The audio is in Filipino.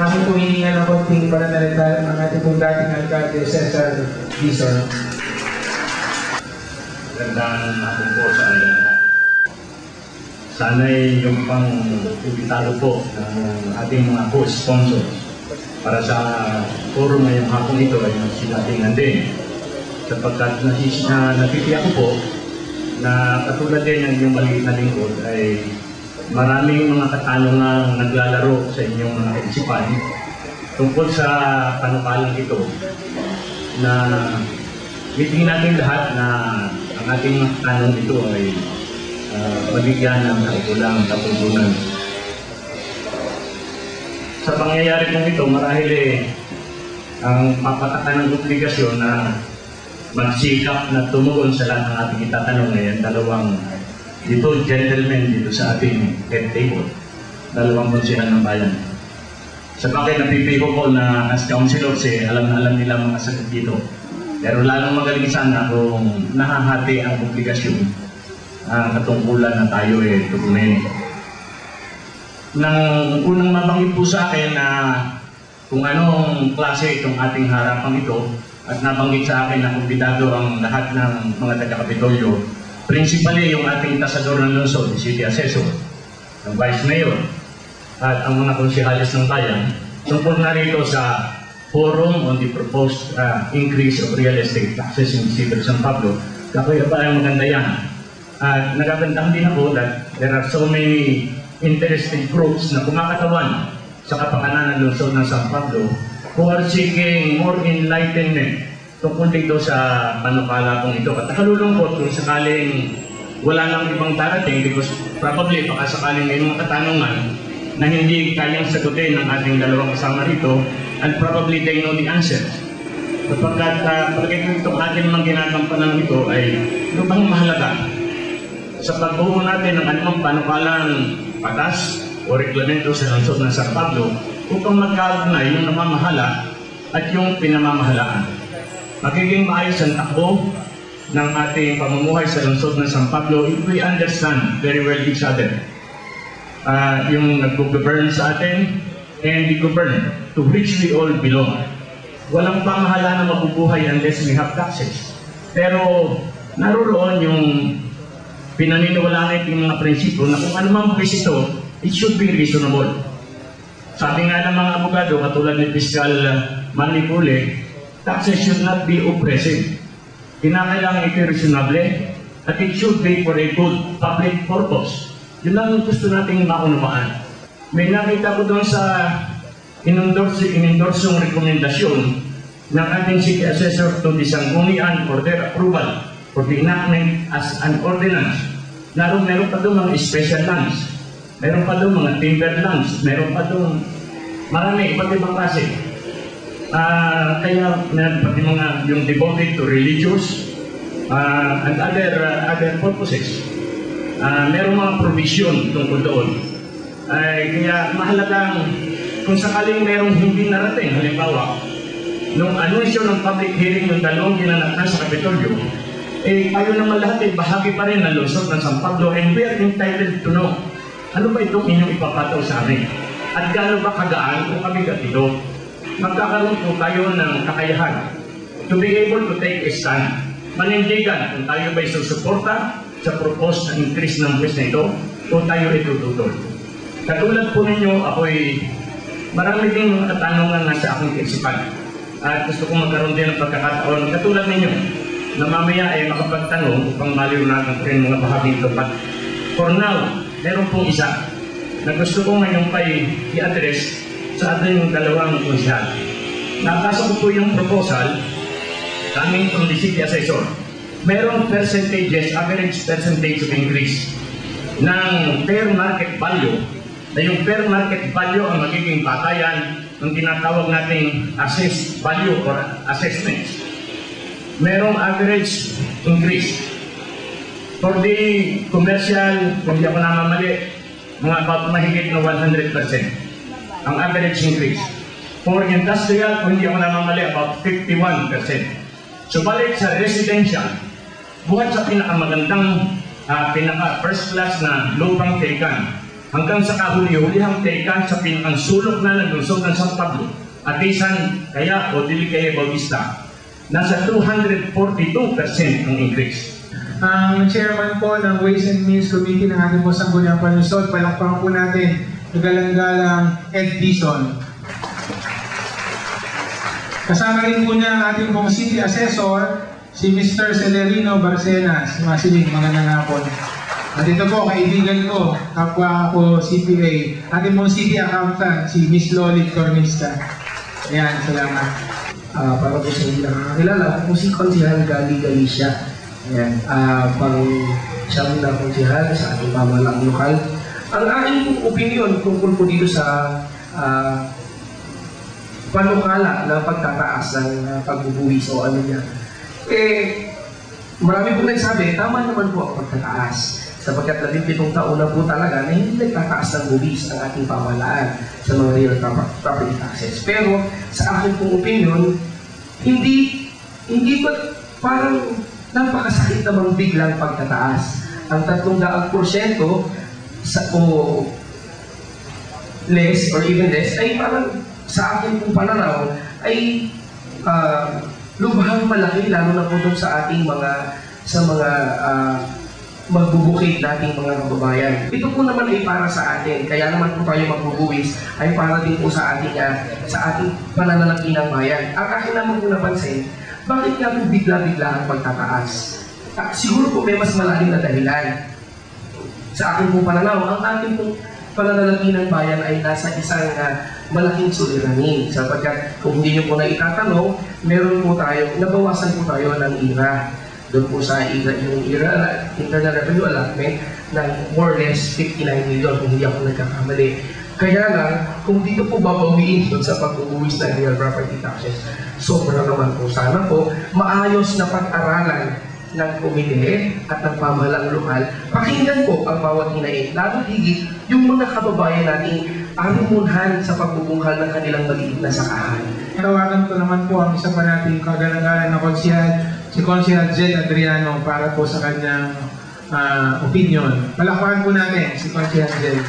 Kami po hininga ng konting pananalita ng ating pong dating alkalde, Cesar Dizon. Magandang hapon po sa ating lahat. Sana'y yung pang ibitalo po ng ating mga co-sponsors para sa forum ngayong hapon ito ay magsilatingan din. Sapagkat natitiyak ko po na katulad din ng inyong maliit na lingkod ay maraming mga katanungang naglalaro sa inyong mga isipan tungkol sa panukalang ito na mitin natin lahat na ang ating tanong ito ay mabigyan ng kaukulang kapugunan. Sa pangyayari kong ito, marahil ang papatakan ng obligasyon na magsikap na tumugon sa lahat ng ating itatanong ngayon, dalawang dito gentlemen dito sa ating head table, dalawang konsihan ng bayan. Sa bakit napipiho ko na as councilors alam na alam nila mga sagot dito. Pero lalong magaling sana kung nahahati ang obligasyon katungkulan na tayo tugunin. Nang unang mabanggit po sa akin na kung anong klase itong ating harapang ito at nabanggit sa akin na kumbidado ang lahat ng mga taga-Kapitolyo, principally yung ating tasador ng lungsod, City Assessor, ng Vice Mayor, at ang mga konsihalis ng bayan, tungkol na rito sa forum on the proposed increase of real estate taxes in the City of San Pablo. Kakuya pa ang maganda yan. At nagagandang din ako that there are so many interested groups na kumakatawan sa kapakanan ng lungsod ng San Pablo who are seeking more enlightenment tungkol dito sa panukala kong ito. At nakalulungkot kung sakaling wala nang ibang darating because probably baka sakaling may mga katanungan na hindi kayang sagutin ng ating dalawang kasama rito and probably they know the answers. Sapagkat palagay ko itong ating mga ginagampanan ito ay lubang mahalaga sa pagbuo natin ng anumang panukalang batas o reglamento sa lungsod ng San Pablo upang magkaugnay yung namamahala at yung pinamamahalaan. Magiging maayos ang takbo ng ating pamumuhay sa lungsod ng San Pablo if we understand very well each other. Yung nag-govern sa atin and the govern to which we all belong. Walang pamahala na mabubuhay unless we have taxes. Pero naroon yung pinaniniwalaan natin mga prinsipyo na kung anumang buwis ito, it should be reasonable. Sabi nga ng mga abogado, katulad ni Fiscal Manny Pule, taxes should not be oppressive. Kinakailangan ito reasonable at it should be for a good public purpose. Yun lang gusto nating maunawaan. May nakita ko doon sa in-endorsong rekomendasyon ng ating City Assessor to the Sanggunian for their approval for the enactment as an ordinance. Meron pa doon mga special lands, meron pa doon mga timber lands, meron pa doon marami iba't ibang klase. Kaya pati mga yung devoted to religious and other purposes. Merong mga provision tungkol doon. Kaya mahalagang kung sakaling merong hindi narating, halimbawa, nung anunsyo ng public hearing yung dalawang ginanap na sa Kapitolyo, tayo naman lahat bahagi pa rin ng lungsod ng San Pablo and we are entitled to know ano ba itong inyong ipapataw sa amin at gaano ba kagaan kung kami gatilo. Magkakaroon po tayo ng kakayahan to be able to take a stand. Manindigan kung tayo ba'y susuporta sa proposed na increase ng buwis na ito o tayo itututol. Katulad po ninyo, ako'y marami din mga katanungan na sa aking isipan. At gusto kong magkaroon din ng pagkakataon katulad ninyo na mamaya ay makapagtanong upang maliwanagan ko rin mga bahagi ito. But for now, meron pong isa na gusto ko ngayon pa'y i-address sa ating dalawang konsyal. Nabasa ko po yung proposal coming from the City Assessor. Merong percentages, average percentage of increase ng fair market value na yung fair market value ang magiging batayan ng tinatawag nating assessed value or assessments. Merong average increase. For the commercial, kung di ako namamali, mga about mahigit na 100% ang average increase. For industrial, kung hindi ako namamali, about 51%. So balik sa residential, buhat sa pinakamagandang pinaka first class na lupang taken hanggang sa kahuli-hulihang teka sa pinangsulok na ng lungsod ng San Pablo, Atisan, Kaya o Diligaya Bautista, nasa 242% ang increase. Ang chairman po ng Ways and Means Committee ng ating po Sangguniang Palusot, palakpakan po natin nagalang-galang Ed Dizon. Kasama rin po niya ang ating pong City Assessor, si Mr. Celerino Barcenas, masiling mga nangapon. At ito po, kaibigan ko, kapwa ko CPA, ating pong City Accountant, si Miss Lolit Cornista. Ayan, salamat. Para po sa hindi nakakakilala, ako po si Konsihal Gali Galicia. Ayan, pang siyang na konsihal sa ating pamahalaang lokal. Ang aking opinion tungkol po dito sa panukala ng pagtataas ng pagbubuwis o ano niya, marami po nagsabi, tama naman po ang pagtataas. Sapagkat 17 taon na po talaga na hindi nagtataas ng buwis ang ating pamahalaan sa mga real property taxes. Pero sa akin pong opinion, hindi ba parang napakasakit namang biglang pagtataas. Ang 300% o less or even less ay parang sa akin pong pananaw ay lubhang malaki, lalo na po doon sa ating mga magbubukid nating mga kababayan. Ito po naman ay para sa atin, kaya naman po tayo magbubuwis ay para din po sa ating pananalapi ng bayan. Ang akin naman po napansin, bakit nga po bigla-bigla ang pagtataas? Siguro po may mas malalim na dahilan. Sa akin pong pananaw, ang ating pong pananalapi ng bayan ay nasa isang malaking suliranin. Sapagkat kung hindi nyo po na itatanong, meron po tayo, nabawasan po tayo ng IRA. Doon po sa yung IRA, Internal Revenue Allotment, ng more or less 59 million kung hindi ako nagkakamali. Kaya lang, kung dito po babawiin doon sa pagbubuwis ng real property taxes, sobra naman po. Sana po, maayos na pag-aralan ng komite at ng pamahalaang lokal, pakinggan po ang bawat hinaing, lalo higit yung mga kababayan nating alimunhan sa pagbubungkal ng kanilang maliit na sakahan. Tawagan ko naman po ang isa pa nating kagalang-galang na konsihal, si Konsihal Jed Adriano, para po sa kanyang opinion. Palakpakan po natin si Konsihal Jed.